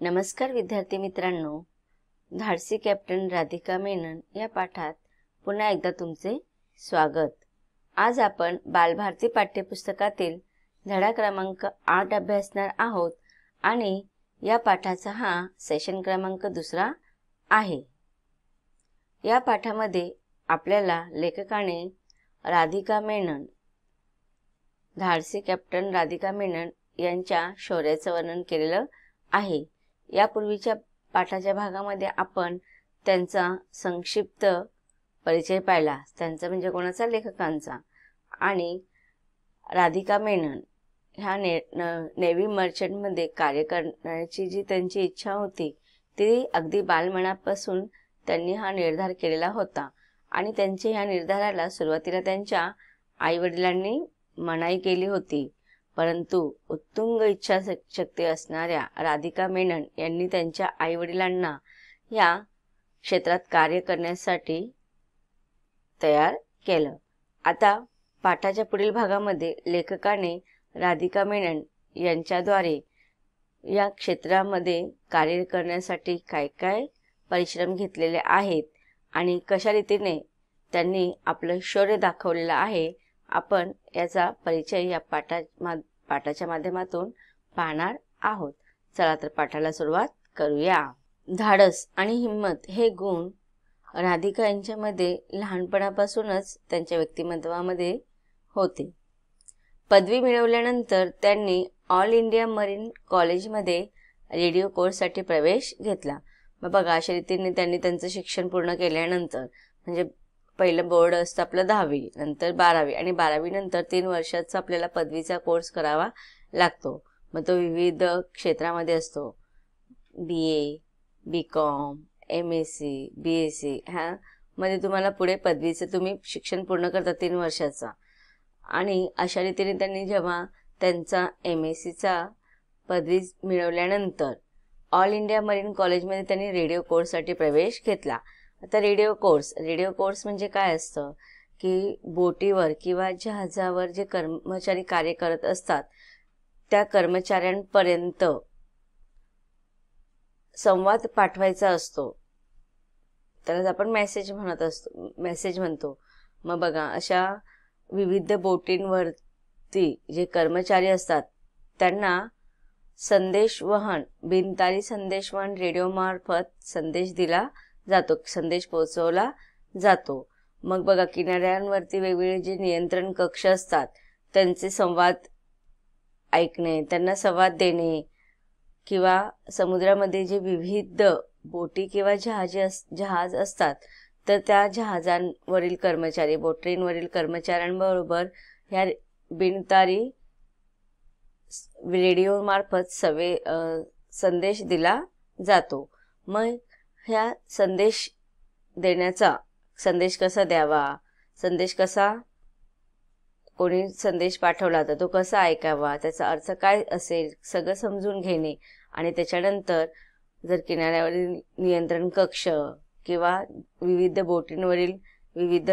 नमस्कार विद्यार्थी मित्रांनो, धाडसी कॅप्टन राधिका मेनन या पाठात पुन्हा एकदा तुमचे स्वागत। आज आपण बालभारती पाठ्यपुस्तकातील धडा क्रमांक 8 अभ्यासणार आहोत आणि या पाठाचा हा सेशन क्रमांक 2 आहे। या पाठामध्ये आपल्याला लेखकाने राधिका मेनन, धाडसी कॅप्टन राधिका मेनन यांच्या शौर्याचं वर्णन केलेलं आहे। यापूर्वीच्या पाठाच्या भागामध्ये आपण त्यांचा संक्षिप्त परिचय पाहिला, त्यांचा म्हणजे कोणाचा, लेखकांचा। आणि राधिका मेनन ह्या नेव्ही मर्चंट मध्ये कार्य करण्याची जी त्यांची इच्छा होती ती अगदी बालमनापासून त्यांनी हा निर्धार केलेला होता आणि त्यांच्या ह्या निर्धाराला सुरुवातीला त्यांच्या आईवडिलांनी मनाई केली होती, परंतु उत्तुंग इच्छाशक्ती असणाऱ्या राधिका मेनन यांनी त्यांच्या आईवडिलांना या क्षेत्रात कार्य करण्यासाठी तयार केलं। आता पाठाच्या पुढील भागामध्ये लेखकाने राधिका मेनन यांच्याद्वारे या क्षेत्रामध्ये कार्य करण्यासाठी काय काय परिश्रम घेतलेले आहेत आणि कशा रीतीने त्यांनी आपलं शौर्य दाखवलेलं आहे, आपण याचा परिचय या पाठाच्या माध्यमातून पाहणार आहोत। चला तर पाठाला सुरुवात करूया। धाडस आणि हिम्मत हे गुण राधिका यांच्यामध्ये लहानपणापासूनच त्यांच्या व्यक्तिमत्वामध्ये होते। पदवी मिळवल्यानंतर त्यांनी ऑल इंडिया मरीन कॉलेजमध्ये रेडिओ कोर्ससाठी प्रवेश घेतला। मग बघा, अशा रीतीने त्यांनी त्यांचं शिक्षण पूर्ण केल्यानंतर, म्हणजे पहिलं बोर्ड असतं आपलं 10वी, नंतर 12वी आणि 12वी नंतर 3 वर्षाचा आपल्याला पदवीचा कोर्स करावा लागतो। मग तो विविध क्षेत्रामध्ये असतो, BA, BCom, MSc, BSc ह्या मध्ये तुम्हाला पुढे पदवीचं तुम्ही शिक्षण पूर्ण करता 3 वर्षाचा। आणि अशा रीतीने त्यांनी जेव्हा त्यांचा MScचा पदवी मिळवल्यानंतर ऑल इंडिया मरीन कॉलेजमध्ये त्यांनी रेडिओ कोर्ससाठी प्रवेश घेतला। आता रेडिओ कोर्स म्हणजे काय असतं की बोटीवर किंवा जहाजावर जे कर्मचारी कार्य करत असतात त्या कर्मचाऱ्यांपर्यंत संवाद पाठवायचा असतो, त्यालाच आपण मेसेज म्हणतो। मग बघा, अशा विविध बोटींवरती जे कर्मचारी असतात त्यांना संदेशवहन, बिनतारी संदेशवहन रेडिओ मार्फत संदेश पोहोचवला जातो। मग बघा, किनाऱ्यांवरती वेगवेगळे जे नियंत्रण कक्ष असतात त्यांचे संवाद ऐकणे, त्यांना संवाद देणे, किंवा समुद्रामध्ये जे विविध बोटी किंवा जहाज असतात तर त्या जहाजांवरील कर्मचारी, बोटींवरील कर्मचाऱ्यांबरोबर ह्या बिनतारी रेडिओ मार्फत संदेश दिला जातो। मग ह्या संदेश कसा द्यावा, कोणी संदेश पाठवला तर तो कसा ऐकावा, त्याचा अर्थ काय असेल, सगळं समजून घेणे। आणि त्याच्यानंतर जर किनाऱ्यावरील नियंत्रण कक्ष किंवा विविध बोटींवरील विविध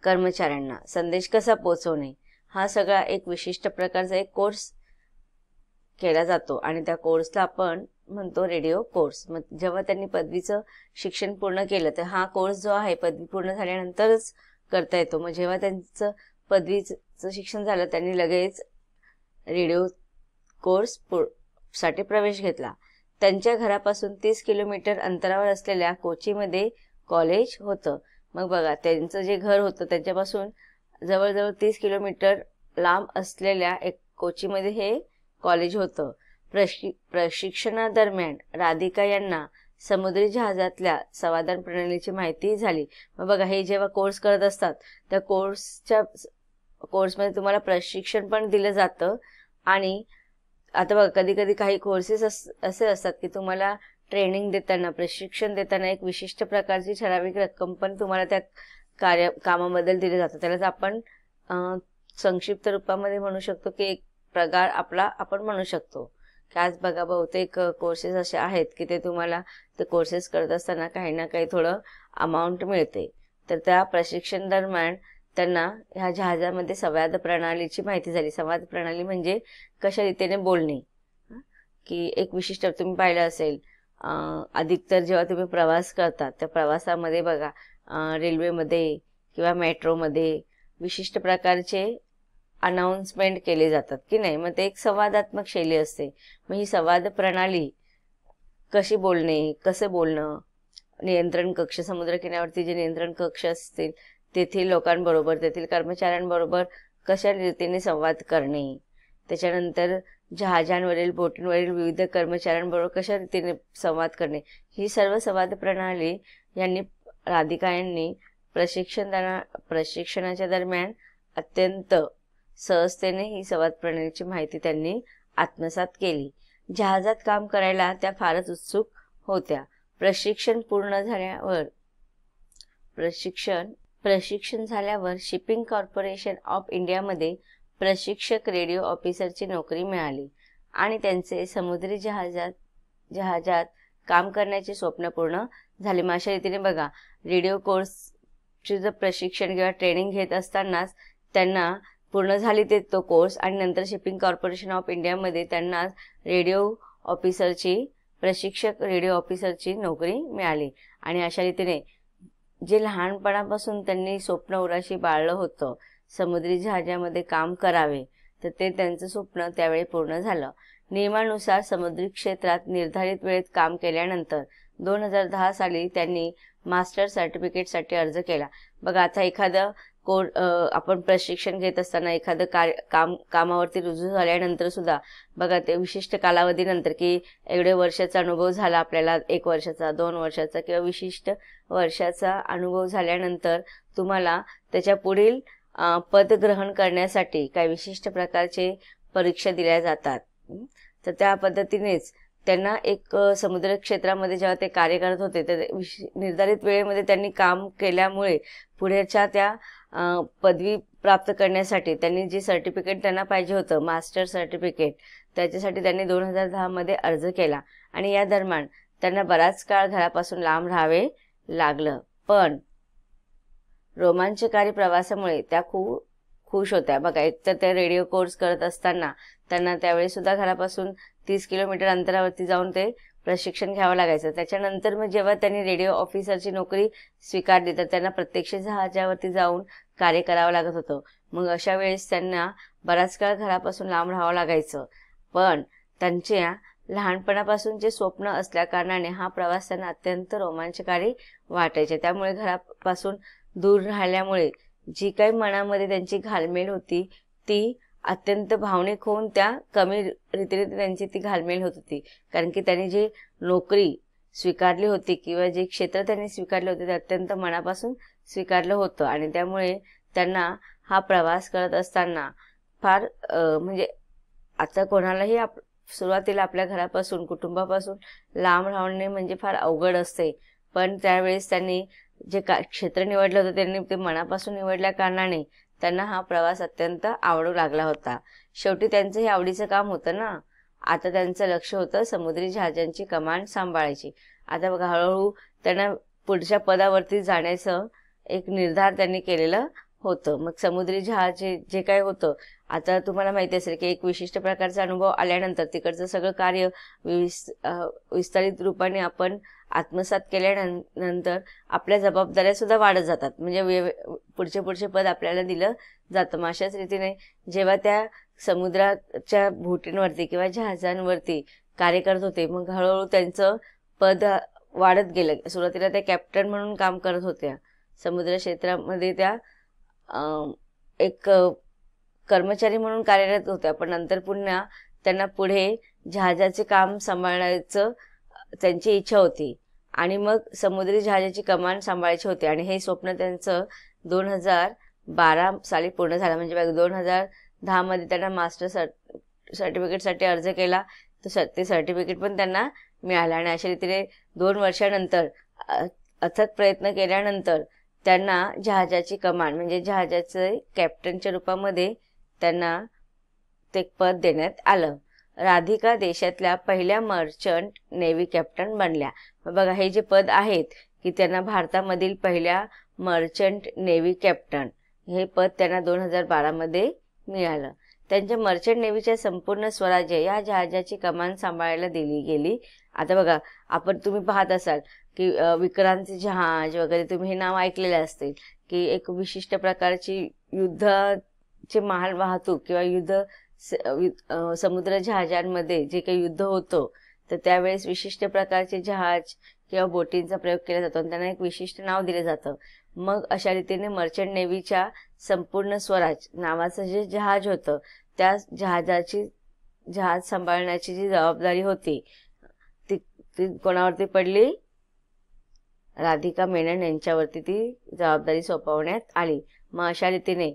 कर्मचाऱ्यांना संदेश कसा पोहोचवणे, हा सगळा एक विशिष्ट प्रकारचा एक कोर्स केला जातो आणि त्या कोर्सला आपण म्हणतो रेडिओ कोर्स। मग जेव्हा त्यांनी पदवीचं शिक्षण पूर्ण केलं तर हा कोर्स जो आहे पदवी पूर्ण झाल्यानंतरच करता येतो। मग जेव्हा त्यांचं पदवीचं शिक्षण झालं त्यांनी लगेच रेडिओ कोर्स साठी प्रवेश घेतला। त्यांच्या घरापासून 30 किलोमीटर अंतरावर असलेल्या कोचीमध्ये कॉलेज होतं। मग बघा, त्यांचं जे घर होतं त्याच्यापासून जवळजवळ 30 किलोमीटर लांब असलेल्या एक कोचीमध्ये हे कॉलेज होतं। प्रशिक्षणादरम्यान राधिका यांना समुद्री जहाजातल्या संवादन प्रणालीची माहिती झाली। मग बघा, हे जेव्हा कोर्स करत असतात त्या कोर्समध्ये तुम्हाला प्रशिक्षण पण दिलं जातं। आणि आता बघा, कधी कधी काही कोर्सेस असे असतात की तुम्हाला ट्रेनिंग देताना, प्रशिक्षण देताना एक विशिष्ट प्रकारची ठराविक रक्कम पण तुम्हाला त्या कामाबद्दल दिली जातं, त्यालाच आपण संक्षिप्त रूपामध्ये म्हणू शकतो की एक पगार आपला आपण म्हणू शकतो। की आज बघा, बहुतेक कोर्सेस असे आहेत की ते तुम्हाला ते कोर्सेस करत असताना काही ना काही थोडं अमाऊंट मिळते। तर त्या प्रशिक्षण दरम्यान त्यांना ह्या जहाजामध्ये संवाद प्रणालीची माहिती झाली। संवाद प्रणाली म्हणजे कशा रीतीने बोलणे, की एक विशिष्ट तुम्ही पाहिलं असेल, अधिकतर जेव्हा तुम्ही प्रवास करता त्या प्रवासामध्ये बघा रेल्वेमध्ये किंवा मेट्रोमध्ये विशिष्ट प्रकारचे अनाउन्समेंट केले जातात की नाही. मग ते एक संवादात्मक शैली असते. मग ही संवाद प्रणाली कशी बोलणे, कसं बोलणं, नियंत्रण कक्ष, समुद्रकिनाऱ्यावरती जे नियंत्रण कक्ष असतील तेथील लोकांबरोबर, तेथील कर्मचाऱ्यांबरोबर कशा रीतीने संवाद करणे, त्याच्यानंतर जहाजांवरील बोटींवरील विविध कर्मचाऱ्यांबरोबर कशा रीतीने संवाद करणे, ही सर्व संवाद प्रणाली यांनी राधिका यांनी प्रशिक्षणाच्या दरम्यान अत्यंत सहजतेने ही संवाद प्रणालीची माहिती त्यांनी आत्मसात केली. जहाजात काम करायला त्या फारच उत्सुक होत्या. प्रशिक्षण झाल्यावर शिपिंग कॉर्पोरेशन ऑफ इंडियामध्ये प्रशिक्षक रेडिओ ऑफिसरची नोकरी मिळाली आणि त्यांचे समुद्री जहाजात काम करण्याचे स्वप्न पूर्ण झाले. मग अशा रीतीने बघा, रेडिओ कोर्सचे जर प्रशिक्षण किंवा ट्रेनिंग घेत असतानाच त्यांना पूर्ण झाली तो कोर्स आणि नंतर शिपिंग कॉर्पोरेशन ऑफ इंडियामध्ये त्यांना प्रशिक्षक रेडिओ ऑफिसरची नोकरी मिळाली. आणि अशा रीतीने जे लहानपणापासून त्यांनी स्वप्न उराशी बाळलं होतं समुद्री जहाजामध्ये काम करावे, तर ते त्यांचं स्वप्न त्यावेळी पूर्ण झालं. नियमानुसार समुद्री क्षेत्रात निर्धारित वेळेत काम केल्यानंतर 2010 साली त्यांनी मास्टर सर्टिफिकेटसाठी अर्ज केला. बघा, आता एखादं आपण प्रशिक्षण घेत असताना एखादं कामावरती रुजू झाल्यानंतर सुद्धा बघा, ते विशिष्ट कालावधीनंतर की एवढे वर्षाचा अनुभव झाला आपल्याला, 1 वर्षाचा, 2 वर्षाचा किंवा विशिष्ट वर्षाचा अनुभव झाल्यानंतर तुम्हाला त्याच्या पुढील पद ग्रहण करण्यासाठी काही विशिष्ट प्रकारचे परीक्षा दिल्या जातात. तर त्या पद्धतीनेच त्यांना एक समुद्र क्षेत्रामध्ये जेव्हा ते कार्य करत होते तर निर्धारित वेळेमध्ये त्यांनी काम केल्यामुळे पुढेच्या त्या पदवी प्राप्त करण्यासाठी त्यांनी जे सर्टिफिकेट त्यांना पाहिजे होतं, मास्टर सर्टिफिकेट, त्याच्यासाठी त्यांनी 2010 मध्ये अर्ज केला. आणि या दरम्यान त्यांना बराच काळ घरापासून लांब राहावे लागलं. पण रोमांचकारी प्रवासामुळे त्या खूप खुश होत्या. बघा, एक तर त्या रेडिओ कोर्स करत असताना त्यांना त्यावेळी सुद्धा घरापासून 30 किलोमीटर अंतरावरती जाऊन ते प्रशिक्षण घ्यावं लागायचं. त्याच्यानंतर मग जेव्हा त्यांनी रेडिओ ऑफिसरची नोकरी स्वीकारली तर त्यांना प्रत्यक्ष जहाजावरती जाऊन कार्य करावं लागत होतं. मग अशा वेळेस त्यांना बराच काळ घरापासून लांब राहावं लागायचं. पण त्यांच्या लहानपणापासूनचे स्वप्न असल्या कारणाने हा प्रवास त्यांना अत्यंत रोमांचकारी वाटायचे. त्यामुळे घरापासून दूर राहिल्यामुळे जी काही मनामध्ये त्यांची घालमेल होती ती अत्यंत भावनिक होऊन त्या कमी रीतीने त्यांची ती घालमेल होत होती. कारण की त्यांनी जी नोकरी स्वीकारली होती किंवा जे क्षेत्र त्यांनी स्वीकारले होते ते अत्यंत मनापासून स्वीकारलं होतं आणि त्यामुळे त्यांना हा प्रवास करत असताना फार म्हणजे आता कोणालाही सुरुवातीला आपल्या घरापासून, कुटुंबापासून लांब राहणे म्हणजे फार अवघड असते. पण त्यावेळेस त्यांनी जे क्षेत्र निवडलं होतं त्यांनी ते मनापासून निवडल्या कारणाने त्यांना हा प्रवास अत्यंत आवडू लागला होता. शेवटी त्यांचं हे आवडीचं काम होतं ना. आता त्यांचं लक्ष होतं समुद्री जहाजांची कमांड सांभाळायची. आता बघा, हळूहळू त्यांना पुढच्या पदावरती जाण्याचं एक निर्धार त्यांनी केलेलं होतं. मग समुद्री जहाज जे काय होतं, आता तुम्हाला माहिती असेल की एक विशिष्ट प्रकारचा अनुभव आल्यानंतर तिकडचं सगळं कार्य विस्तारित रूपाने आपण आत्मसात केल्यानंतर आपल्या जबाबदाऱ्या सुद्धा वाढत जातात. म्हणजे पुढचे पद आपल्याला दिलं जातं. मग अशाच रीतीने जेव्हा त्या समुद्राच्या बोटींवरती किंवा जहाजांवरती कार्य करत होते मग हळूहळू त्यांचं पद वाढत गेलं. सुरुवातीला त्या कॅप्टन म्हणून काम करत होत्या. समुद्र क्षेत्रामध्ये त्या एक कर्मचारी म्हणून कार्यरत होत्या. पण नंतर पुन्हा त्यांना पुढे जहाजाचे काम सांभाळण्याचं त्यांची इच्छा होती आणि मग समुद्री जहाजाची कमांड सांभाळायची होती. आणि हे स्वप्न त्यांचं 2012 साली पूर्ण झालं. म्हणजे 2010 मध्ये त्यांना मास्टर सर्टिफिकेटसाठी अर्ज केला तर ते सर्टिफिकेट पण त्यांना मिळालं. आणि अशा रीतीने 2 वर्षानंतर अथक प्रयत्न केल्यानंतर त्यांना जहाजाची कमांड म्हणजे जहाजाचे कॅप्टनच्या रूपामध्ये त्यांना ते पद देण्यात आलं. राधिका देशातल्या पहिल्या मर्चंट नेव्ही कॅप्टन बनल्या. बघा, हे जे पद आहेत की त्यांना भारतामधील पहिल्या मर्चंट नेव्ही कॅप्टन हे पद त्यांना 2012 मध्ये मिळालं. त्यांच्या मर्चंट नेव्हीच्या संपूर्ण स्वराज्य या जहाजाची कमान सांभाळायला दिली गेली. आता बघा, तुम्ही पाहत असाल की विक्रांत जहाज वगैरे तुम्ही हे नाव ऐकलेले असतील, की एक विशिष्ट प्रकारची युद्धाचे माल वाहतूक किंवा समुद्र जहाजांमध्ये जे काही युद्ध होतं, तर त्यावेळेस विशिष्ट प्रकारचे जहाज किंवा बोटींचा प्रयोग केला जातो आणि त्यांना एक विशिष्ट नाव दिलं जातं. मग अशा रीतीने मर्चंट नेव्हीच्या संपूर्ण स्वराज नावाचं जे जहाज होतं, त्या जहाज सांभाळण्याची जी जबाबदारी होती ती कोणावरती पडली? राधिका मेनन यांच्यावरती ती जबाबदारी सोपवण्यात आली. मग अशा रीतीने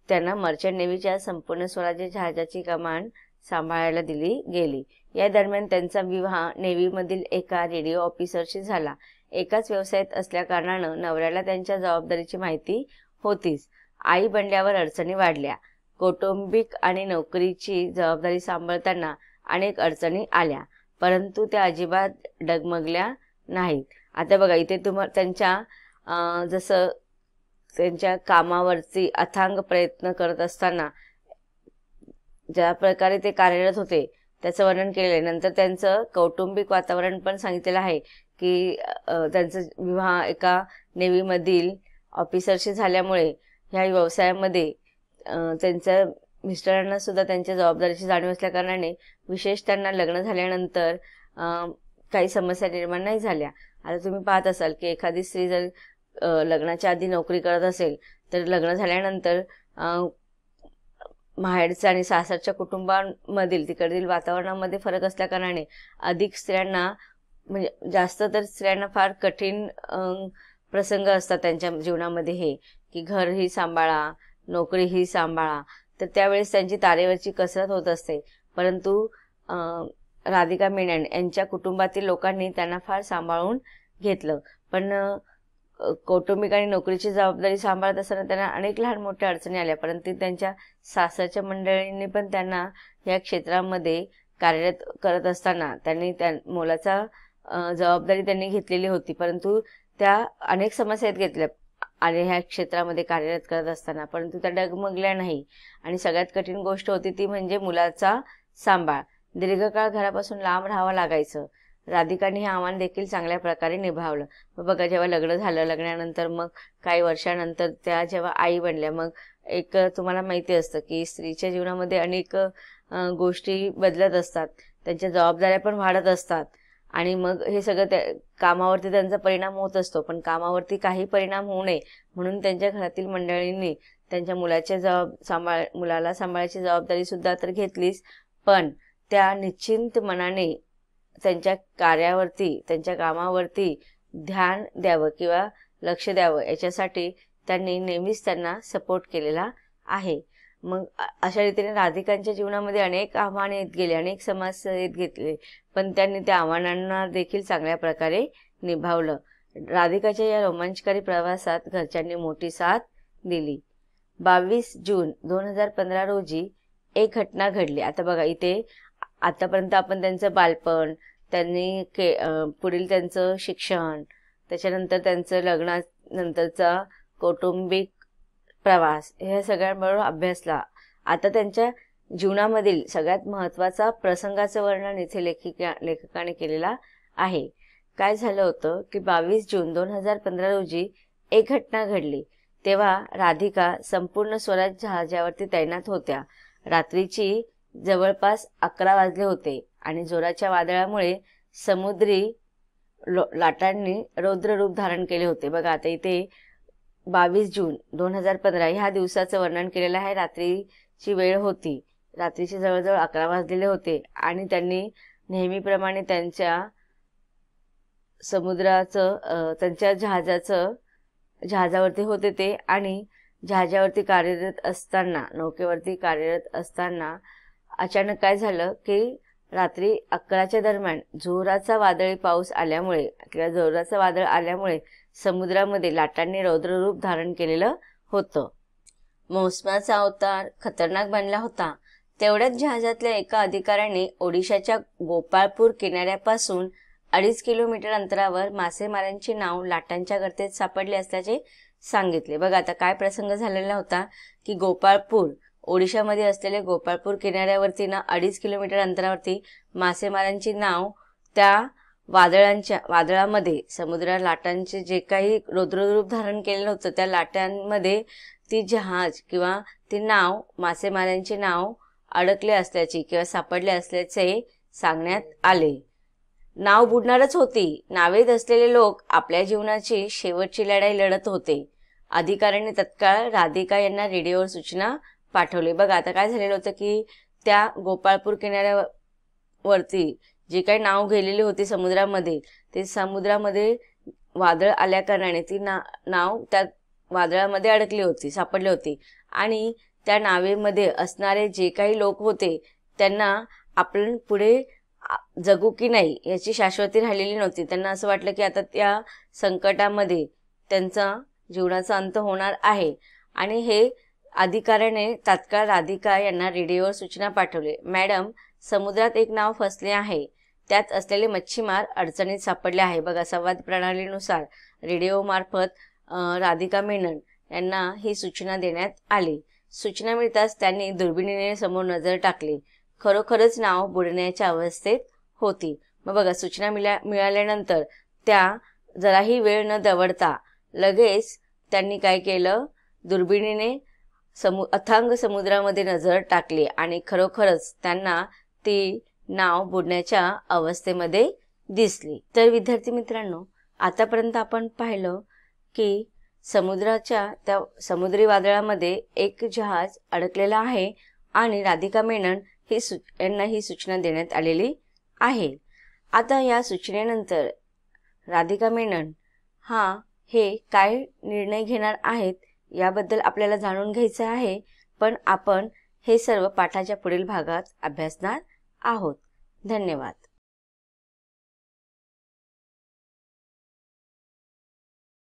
त्यांना मर्चंट नेव्हीच्या संपूर्ण स्वराज्य जहाजाची कमान सांभाळायला दिली गेली. या दरम्यान त्यांचा विवाह नेव्हीमधील एका रेडिओ ऑफिसरशी झाला. एकाच व्यवसायात असल्या कारणानं नवऱ्याला त्यांच्या जबाबदारीची माहिती होतीच. आई बनल्यावर अडचणी वाढल्या. कौटुंबिक आणि नोकरीची जबाबदारी सांभाळताना अनेक अडचणी आल्या, परंतु त्या अजिबात डगमगल्या नाहीत. आता बघा, इथे जसं त्यांच्या कामावरती अथांग प्रयत्न करत असताना ज्या प्रकारे ते कार्यरत होते त्याचं वर्णन केलेलं आहे. नंतर त्यांचं कौटुंबिक वातावरण पण सांगितलेलं आहे की त्यांचा विवाह एका नेव्हीमधील ऑफिसरशी झाल्यामुळे ह्या व्यवसायामध्ये त्यांच्या मिस्टरांना सुद्धा त्यांच्या जबाबदारीची जाणीव असल्या कारणाने विशेष त्यांना लग्न झाल्यानंतर काही समस्या निर्माण नाही झाल्या. आता तुम्ही पाहत असाल की एखादी स्त्री जर लग्नाच्या आधी नोकरी करत असेल तर लग्न झाल्यानंतर माहेरच्या आणि सासरच्या कुटुंबांमधील तिकडील वातावरणामध्ये फरक असल्या कारणाने अधिक स्त्रियांना म्हणजे जास्त तर स्त्रियांना फार कठीण प्रसंग असतात त्यांच्या जीवनामध्ये, हे की घरही सांभाळा, नोकरीही सांभाळा. तर त्यावेळेस त्यांची तारेवरची कसरत होत असते. परंतु राधिका मेनन यांच्या कुटुंबातील लोकांनी त्यांना फार सांभाळून घेतलं. पण कौटुंबिक आणि नोकरीची जबाबदारी सांभाळत असताना त्यांना अनेक लहान मोठ्या अडचणी आल्या, परंतु त्यांच्या सासरच्या मंडळींनी पण त्यांना या क्षेत्रामध्ये कार्यरत करत असताना त्या मोलाचा जबाबदारी त्यांनी घेतलेली होती. परंतु त्या अनेक समस्या घेतल्या आणि ह्या क्षेत्रामध्ये कार्यरत करत असताना, परंतु त्या डगमगल्या नाही. आणि सगळ्यात कठीण गोष्ट होती ती म्हणजे मुलाचा सांभाळ. दीर्घकाळ घरापासून लांब राहावं लागायचं. राधिकाने हे आव्हान देखील चांगल्या प्रकारे निभावलं. मग बघा, जेव्हा लग्न झालं, लग्नानंतर मग काही वर्षानंतर त्या जेव्हा आई बनल्या, मग एक तुम्हाला माहिती असतं की स्त्रीच्या जीवनामध्ये अनेक गोष्टी बदलत असतात, त्यांच्या जबाबदाऱ्या पण वाढत असतात आणि मग हे सगळं कामावरती त्यांचा परिणाम होत असतो. पण कामावरती काही परिणाम होऊ नये म्हणून त्यांच्या घरातील मंडळींनी त्यांच्या मुलाला सांभाळायची जबाबदारी सुद्धा तर घेतलीच, पण त्या निश्चिंत मनाने त्यांच्या कार्यावरती, त्यांच्या कामावरती ध्यान द्यावं किंवा लक्ष द्यावं याच्यासाठी त्यांनी नेहमीच त्यांना सपोर्ट केलेला आहे. मग अशा रीतीने राधिकांच्या जीवनामध्ये अनेक आव्हाने येत गेले, अनेक समस्या येत घेतले, पण त्यांनी त्या आव्हानांना देखील चांगल्या प्रकारे निभावलं. राधिकाच्या या रोमांचकारी प्रवासात घरच्यांनी मोठी साथ दिली. 22 जून 2015 रोजी एक घटना घडली. आता बघा, इथे आतापर्यंत आपण त्यांचं बालपण, त्यांनी पुढील त्यांचं शिक्षण, त्याच्यानंतर त्यांचं लग्नानंतरचा कौटुंबिक प्रवास, ह्या सगळ्यांबरोबर अभ्यासला. आता त्यांच्या जीवनामधील सगळ्यात महत्त्वाचा प्रसंगाचं वर्णन इथे लेखकाने केलेला आहे. काय झालं होतं की 22 जून 2015 रोजी एक घटना घडली. तेव्हा राधिका संपूर्ण स्वराज जहाजावरती तैनात होत्या. रात्रीची जवळपास 11 वाजले होते आणि जोराच्या वादळामुळे समुद्री लाटांनी रौद्र रूप धारण केले होते. बघा, आता इथे 22 जून 2015 ह्या दिवसाचं वर्णन केलेलं आहे. रात्रीची वेळ होती, रात्रीचे जवळजवळ 11 वाजलेले होते आणि त्यांनी नेहमीप्रमाणे त्यांच्या त्यांच्या जहाजावरती होते ते, आणि जहाजावरती कार्यरत असताना, नौकेवरती कार्यरत असताना अचानक काय झालं की रात्री 11च्या दरम्यान जोराचा वादळी पाऊस आल्यामुळे किंवा जोराचं वादळ आल्यामुळे समुद्रामध्ये लाटांनी रौद्र रूप धारण केलेलं होतं. मोसमाचा अवतार खतरनाक बनला होता. तेवढ्याच जहाजातल्या एका अधिकाऱ्याने ओडिशाच्या गोपाळपूर किनाऱ्यापासून 2.5 किलोमीटर अंतरावर मासेमारांची नाव लाटांच्या गर्तेत सापडले असल्याचे सांगितले. बघा, आता काय प्रसंग झालेला होता की गोपाळपूर ओडिशामध्ये असलेले गोपाळपूर किनाऱ्यावरती ना 2.5 किलोमीटर अंतरावरती मासेमारांची नाव त्या वादळामध्ये समुद्र लाटांचे जे काही रौद्ररूप धारण केलेलं होतं त्या लाटांमध्ये ती जहाज किंवा ती नाव मासेमारांचे नाव अडकले असल्याची किंवा सापडले असल्याचे सांगण्यात आले. नाव बुडणारच होती. नावेत असलेले लोक आपल्या जीवनाची शेवटची लढाई लढत होते. अधिकाऱ्यांनी तत्काळ राधिका यांना रेडिओवर सूचना पाठवली. बघा आता काय झालेलं होतं की त्या गोपाळपूर किनाऱ्यावरती जी काही नाव गेलेली होती समुद्रामध्ये, ते समुद्रामध्ये वादळ आल्या कारणाने ती नाव त्या वादळामध्ये अडकली होती, सापडली होती. आणि त्या नावेमध्ये असणारे जे काही लोक होते त्यांना आपण पुढे जगू की नाही याची शाश्वती राहिलेली नव्हती. त्यांना असं वाटलं की आता त्या संकटामध्ये त्यांचा जीवनाचा अंत होणार आहे. आणि हे अधिकाऱ्याने तात्काळ राधिका यांना रेडिओवर सूचना पाठवली. मॅडम, समुद्रात एक नाव फसले आहे. त्यात असलेले मच्छीमार अडचणीत सापडले आहे. बघा, संवाद प्रणालीनुसार रेडिओ मार्फत राधिका मेनन यांना ही सूचना देण्यात आली. सूचना मिळताच त्यांनी दुर्बिणीने समोर नजर टाकली. खरोखरच नाव बुडण्याच्या अवस्थेत होती. मग बघा, सूचना मिळाल्यानंतर त्या जराही वेळ न दवडता लगेच त्यांनी काय केलं, दुर्बिणीने अथांग समुद्रामध्ये नजर टाकली आणि खरोखरच त्यांना ती नाव बुडण्याच्या अवस्थेमध्ये दिसली. तर विद्यार्थी मित्रांनो, आतापर्यंत आपण पाहिलं की समुद्राच्या त्या समुद्री वादळामध्ये एक जहाज अडकलेला आहे आणि राधिका मेनन यांना ही सूचना देण्यात आलेली आहे. आता या सूचनेनंतर राधिका मेनन हे काय निर्णय घेणार आहेत याबद्दल आपल्याला जाणून घ्यायचं आहे. पण आपण हे सर्व पाठाच्या पुढील भागात अभ्यासणार आहोत. धन्यवाद.